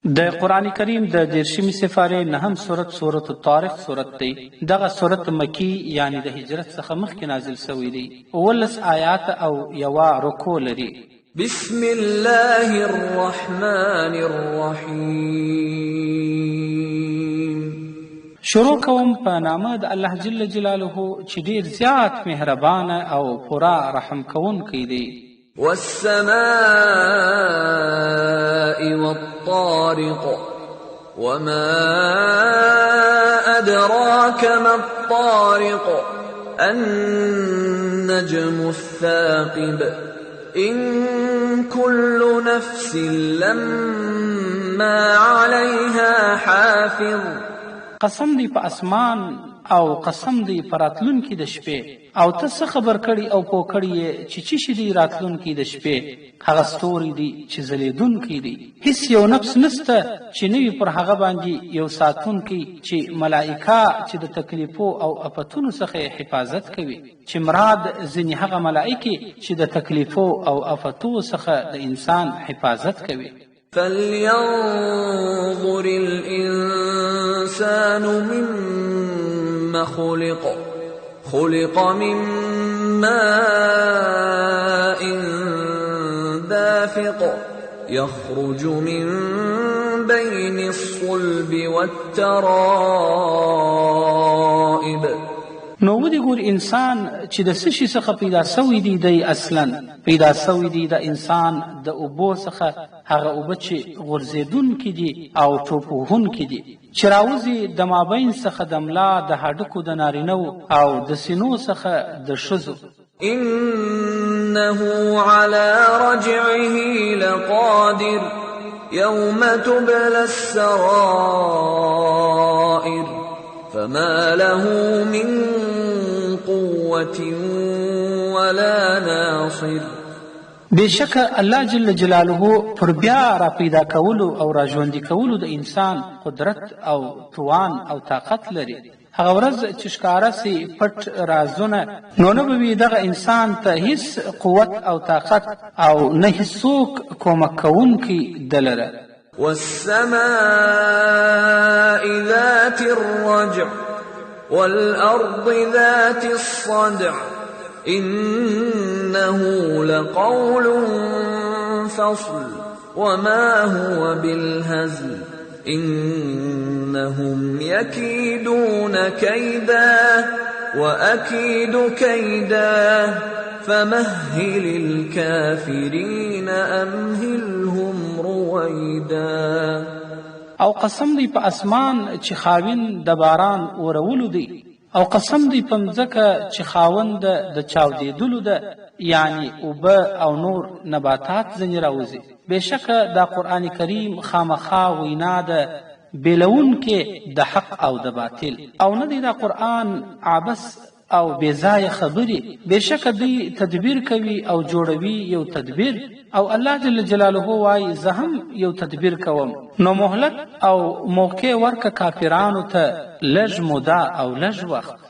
د قرآن کریم د 10 سپارې 9 سورت الطارق سورت دی. دغه سورت مکی یعنی د هجرت څخه مخکې نازل شوی دی. 19 آیات او یوه رکوع لري. بسم الله الرحمن الرحیم. شروع کوم په نامه د الله جل جلاله چې ډیر زیات مهربان او پورا رحم کوونکی دی. والسماء والطارق وما أدراك ما الطارق النجم الثاقب إن كل نفس لما عليها حافظ. قسم دی په اسمان او قسم دی په راتلونکي د شپې، او ته څه خبر کړي او پوه کړي یې چې څه شي دی راتلونکي د شپې؟ هغه ستوري دي چې ځلېدونکي دي. هیڅ یو نفس نسته چې نه وي پر هغه باندې یو ساتونکی چې ملائکه چې د تکلیفو او افتونو څخه حفاظت کوي، چې مراد ځینې هغه ملائکې چې د تکلیفو او افتو څخه د انسان حفاظت کوي. فلينظر الإنسان مما خلق من ماء دافق يخرج من بين الصلب والترائب. نو ودې ګور انسان چې د څه شي څخه پیدا سوی دی، دی اصلا پیدا سوی دی د انسان د اوبو څخه، هغه اوبه چې غورځېدونکي دي او ټوپوهونکي دي، چې راوځي د مابین څخه د ملا د هډوکو د نارینو او د سینو څخه د ښځو. إنه على رجعه لقادر يوم تبلى السرائر فما له من قوة ولا ناصر. بشک الله جل جلاله پر بیا را پیدا کولو او را ژوندي کولو د انسان قدرت او توان او طاقت لري. هغه ورځ چې ښکاره سي پټ رازونه، نو نه به وي دغه انسان ته هیڅ قوت او طاقت او نه هیڅوک کومک کوونکی دلره. والسماء ذات الرجع والأرض ذات الصدع إنه لقول فصل وما هو بالهزل إنهم يكيدون كيدا وأكيد كيدا فمهل الكافرين أمهلهم رويدا. او قسم دی په اسمان چې خاوین د باران اورولو دی، او قسم دی په مځکه چې خاوند د چاودېدلو ده، یعنی اوبه او نور نباتات ځنې راوځي. بېشکه دا قرآن کریم خامخا وینا ده بېلونکې د حق او د باطل، او نه دی دا قرآن عبث او بېځایه خبرې. بېشکه دوی تدبیر کوي او جوړوي یو تدبیر، او الله جل جلاله وایي زه هم یو تدبیر کوم. نو مهلت او موقع ورکه کافرانو ته لږ موده او لږ وخت.